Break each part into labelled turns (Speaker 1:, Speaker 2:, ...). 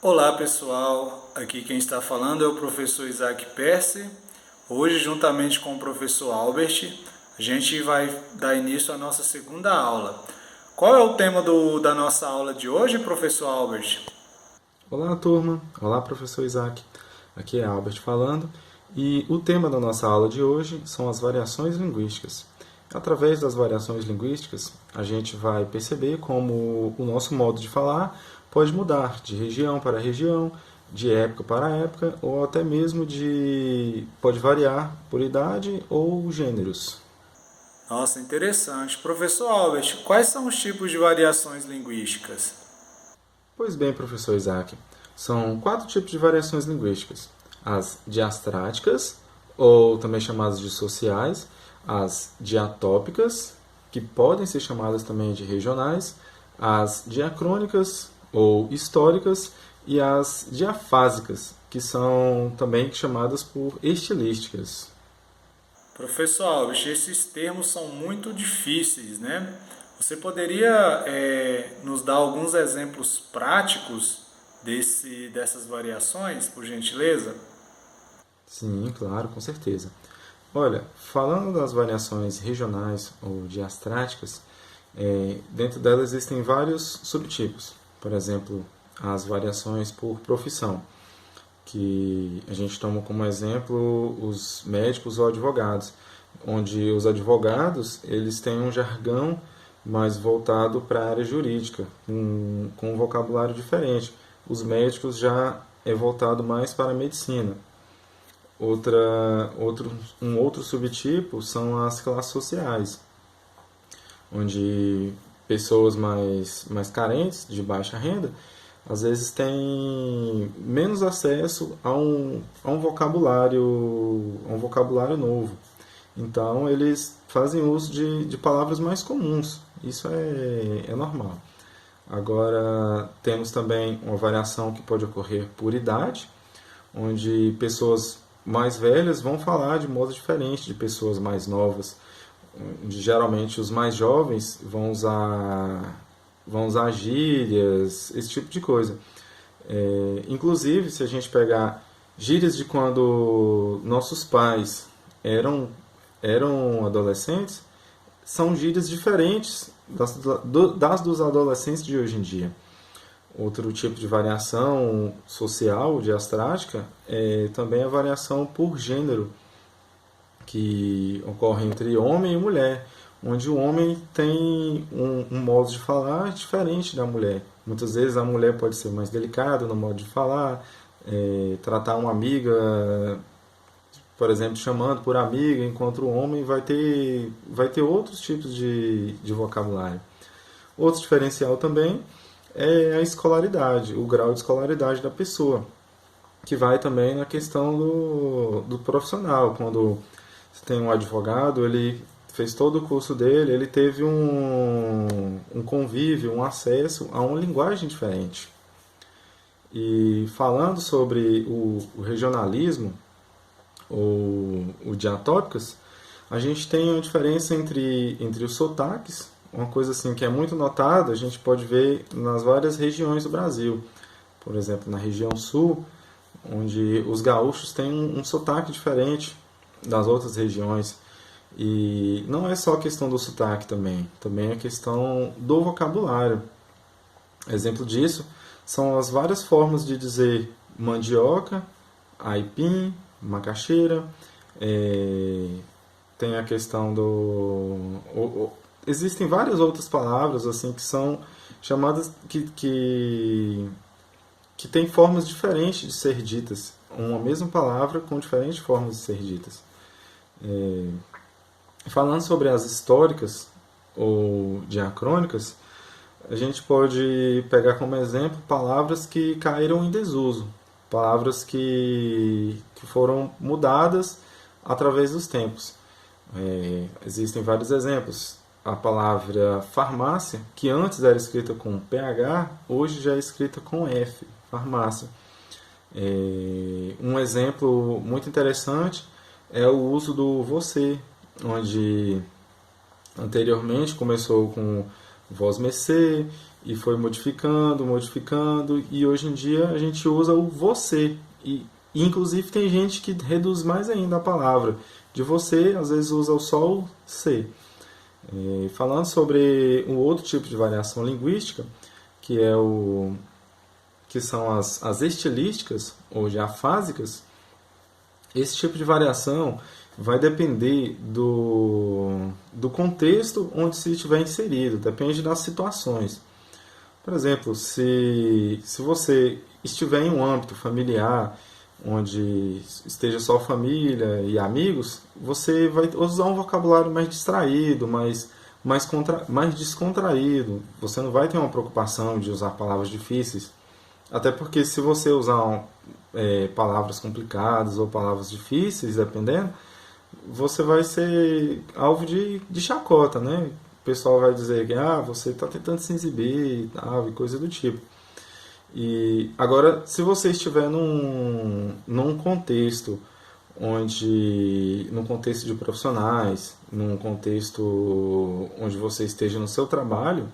Speaker 1: Olá pessoal, aqui quem está falando é o professor Isaac Percy. Hoje, juntamente com o professor Albert, a gente vai dar início à nossa segunda aula. Qual é o tema da nossa aula de hoje, professor Albert?
Speaker 2: Olá, turma! Olá, professor Isaac. Aqui é Albert falando e o tema da nossa aula de hoje são as variações linguísticas. Através das variações linguísticas, a gente vai perceber como o nosso modo de falar pode mudar de região para região, de época para época ou até mesmo pode variar por idade ou gêneros.
Speaker 1: Nossa, interessante. Professor Albert, quais são os tipos de variações linguísticas?
Speaker 2: Pois bem, professor Isaac, são quatro tipos de variações linguísticas: as diastráticas, ou também chamadas de sociais, as diatópicas, que podem ser chamadas também de regionais, as diacrônicas ou históricas e as diafásicas, que são também chamadas por estilísticas.
Speaker 1: Professor Alves, esses termos são muito difíceis, né? Você poderia nos dar alguns exemplos práticos dessas variações, por gentileza?
Speaker 2: Sim, claro, com certeza. Olha, falando das variações regionais ou diastráticas, dentro delas existem vários subtipos. Por exemplo, as variações por profissão, que a gente toma como exemplo os médicos ou advogados, onde os advogados eles têm um jargão mais voltado para a área jurídica, com um vocabulário diferente. Os médicos já é voltado mais para a medicina. Um outro subtipo são as classes sociais, onde pessoas mais carentes, de baixa renda, às vezes têm menos acesso a um vocabulário novo. Então, eles fazem uso de palavras mais comuns. Isso é normal. Agora, temos também uma variação que pode ocorrer por idade, onde pessoas mais velhas vão falar de modo diferente de pessoas mais novas. Geralmente os mais jovens vão usar gírias, esse tipo de coisa. Inclusive, se a gente pegar gírias de quando nossos pais eram adolescentes, são gírias diferentes das dos adolescentes de hoje em dia. Outro tipo de variação social, diastrática, é também a variação por gênero, que ocorre entre homem e mulher, onde o homem tem um modo de falar diferente da mulher. Muitas vezes a mulher pode ser mais delicada no modo de falar, tratar uma amiga, por exemplo, chamando por amiga, enquanto o homem vai ter outros tipos de vocabulário. Outro diferencial também é a escolaridade, o grau de escolaridade da pessoa, que vai também na questão do profissional. Quando você tem um advogado, ele fez todo o curso dele, ele teve um convívio, um acesso a uma linguagem diferente. E falando sobre o regionalismo, ou o diatópicos, a gente tem uma diferença entre os sotaques, uma coisa assim que é muito notada, a gente pode ver nas várias regiões do Brasil. Por exemplo, na região sul, onde os gaúchos têm um sotaque diferente das outras regiões. E não é só a questão do sotaque também é questão do vocabulário. Exemplo disso são as várias formas de dizer mandioca, aipim, macaxeira, tem a questão existem várias outras palavras assim que são chamadas que têm formas diferentes de ser ditas. Uma mesma palavra com diferentes formas de ser ditas. Falando sobre as históricas ou diacrônicas, a gente pode pegar como exemplo palavras que caíram em desuso, palavras que foram mudadas através dos tempos. Existem vários exemplos. A palavra farmácia, que antes era escrita com PH, hoje já é escrita com F, farmácia. Um exemplo muito interessante é o uso do você, onde anteriormente começou com voz mercê, e foi modificando, modificando, e hoje em dia a gente usa o você. E inclusive tem gente que reduz mais ainda a palavra. De você, às vezes usa só o ser. Falando sobre um outro tipo de variação linguística, que é que são as estilísticas ou diafásicas, esse tipo de variação vai depender do contexto onde se estiver inserido, depende das situações. Por exemplo, se você estiver em um âmbito familiar, onde esteja só família e amigos, você vai usar um vocabulário mais distraído, mais descontraído. Você não vai ter uma preocupação de usar palavras difíceis. Até porque se você usar palavras complicadas ou palavras difíceis, dependendo, você vai ser alvo de chacota, né? O pessoal vai dizer que você está tentando se exibir e tal, e coisa do tipo. E agora, se você estiver num contexto num contexto de profissionais, num contexto onde você esteja no seu trabalho,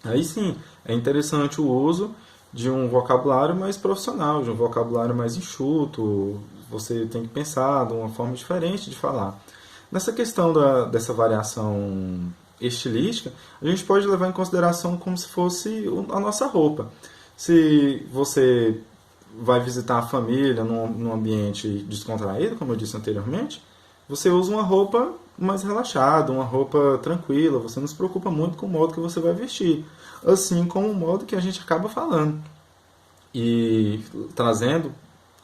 Speaker 2: aí sim, é interessante o uso de um vocabulário mais profissional, de um vocabulário mais enxuto. Você tem que pensar de uma forma diferente de falar. Nessa questão dessa variação estilística, a gente pode levar em consideração como se fosse a nossa roupa. Se você vai visitar a família num ambiente descontraído, como eu disse anteriormente, você usa uma roupa mais relaxada, uma roupa tranquila, você não se preocupa muito com o modo que você vai vestir, assim como o modo que a gente acaba falando. E trazendo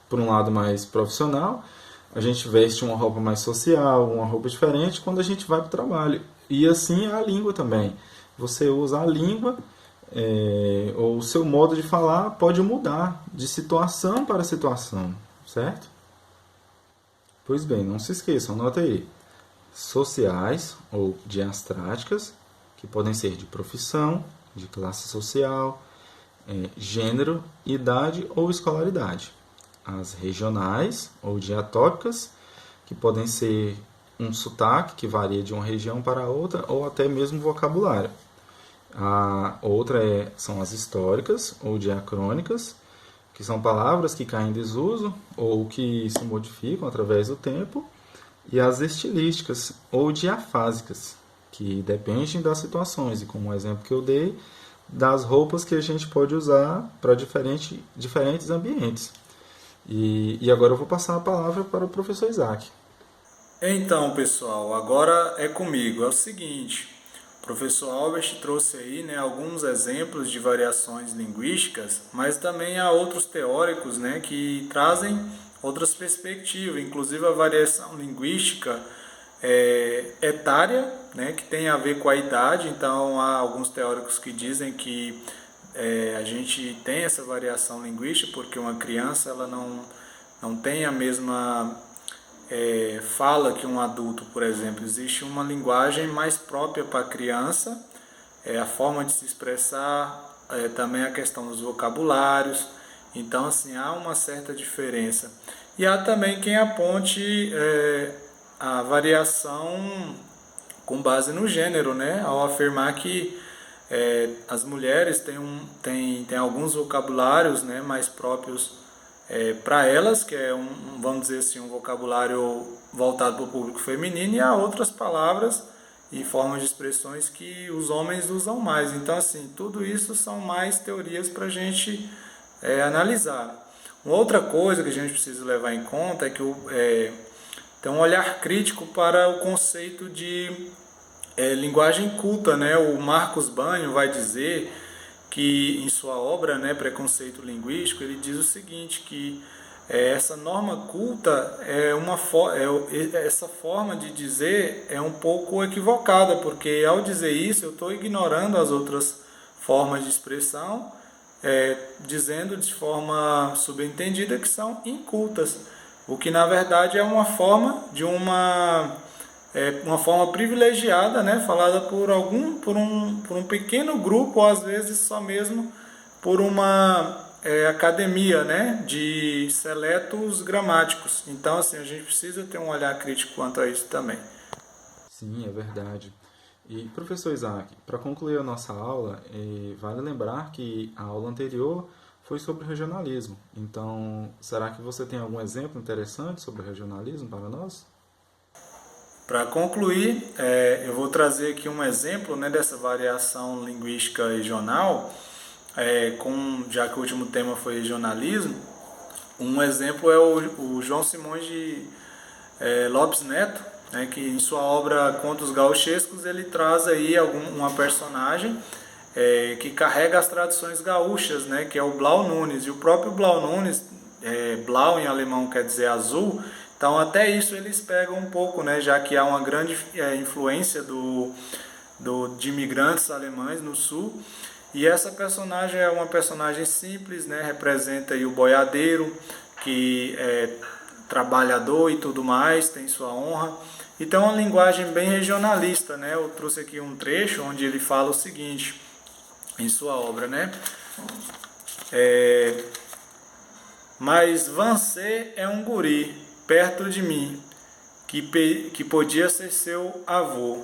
Speaker 2: por um lado mais profissional, a gente veste uma roupa mais social, uma roupa diferente quando a gente vai para o trabalho. E assim é a língua também. Você usa a língua, ou o seu modo de falar pode mudar de situação para situação, certo? Pois bem, não se esqueçam, anota aí. Sociais ou diastráticas, que podem ser de profissão, de classe social, gênero, idade ou escolaridade. As regionais ou diatópicas, que podem ser um sotaque que varia de uma região para outra ou até mesmo vocabulário. A outra são as históricas ou diacrônicas, que são palavras que caem em desuso ou que se modificam através do tempo. E as estilísticas ou diafásicas, que dependem das situações, e como o exemplo que eu dei, das roupas que a gente pode usar para diferentes ambientes. E agora eu vou passar a palavra para o professor Isaac.
Speaker 1: Então, pessoal, agora é comigo. É o seguinte, o professor Albert trouxe aí, né, alguns exemplos de variações linguísticas, mas também há outros teóricos, né, que trazem outras perspectivas, inclusive a variação linguística etária, né, que tem a ver com a idade. Então há alguns teóricos que dizem que a gente tem essa variação linguística porque uma criança ela não tem a mesma fala que um adulto, por exemplo. Existe uma linguagem mais própria para a criança, a forma de se expressar, também a questão dos vocabulários. Então, assim, há uma certa diferença. E há também quem aponte a variação com base no gênero, né? Ao afirmar que as mulheres têm alguns vocabulários, né, mais próprios para elas, que é vamos dizer assim, um vocabulário voltado para o público feminino, e há outras palavras e formas de expressões que os homens usam mais. Então, assim, tudo isso são mais teorias para a gente analisar. Uma outra coisa que a gente precisa levar em conta é que tem um olhar crítico para o conceito de linguagem culta, né? O Marcos Banho vai dizer que em sua obra, né, Preconceito Linguístico, ele diz o seguinte, que essa norma culta essa forma de dizer é um pouco equivocada, porque ao dizer isso eu estou ignorando as outras formas de expressão, dizendo de forma subentendida que são incultas, o que na verdade é uma forma de uma forma privilegiada, né, falada por um pequeno grupo, ou às vezes só mesmo por uma academia, né, de seletos gramáticos. Então, assim, a gente precisa ter um olhar crítico quanto a isso também.
Speaker 2: Sim, é verdade. E, professor Isaac, para concluir a nossa aula, vale lembrar que a aula anterior foi sobre regionalismo. Então, será que você tem algum exemplo interessante sobre regionalismo para nós?
Speaker 1: Para concluir, eu vou trazer aqui um exemplo, né, dessa variação linguística regional, já que o último tema foi regionalismo. Um exemplo é o João Simões de Lopes Neto, né, que em sua obra Contos Gauchescos ele traz aí uma personagem que carrega as tradições gaúchas, né, que é o Blau Nunes. E o próprio Blau Nunes, Blau em alemão quer dizer azul, então até isso eles pegam um pouco, né, já que há uma grande influência de imigrantes alemães no sul. E essa personagem é uma personagem simples, né, representa aí o boiadeiro, que é trabalhador e tudo mais, tem sua honra. Então é uma linguagem bem regionalista, né? Eu trouxe aqui um trecho onde ele fala o seguinte, em sua obra, né? Mas você é um guri perto de mim, que podia ser seu avô,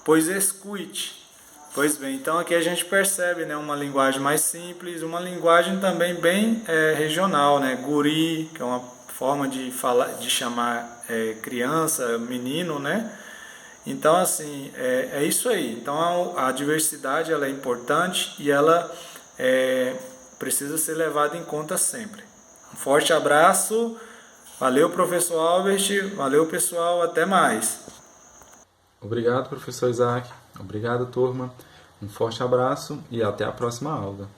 Speaker 1: pois escute. Pois bem, então aqui a gente percebe, né, uma linguagem mais simples, uma linguagem também bem regional, né? Guri, que é uma forma de falar, de chamar criança, menino, né? Então, assim, é isso aí. Então, a diversidade ela é importante e ela precisa ser levada em conta sempre. Um forte abraço, valeu, professor Albert, valeu, pessoal, até mais.
Speaker 2: Obrigado, professor Isaac. Obrigado, turma. Um forte abraço e até a próxima aula.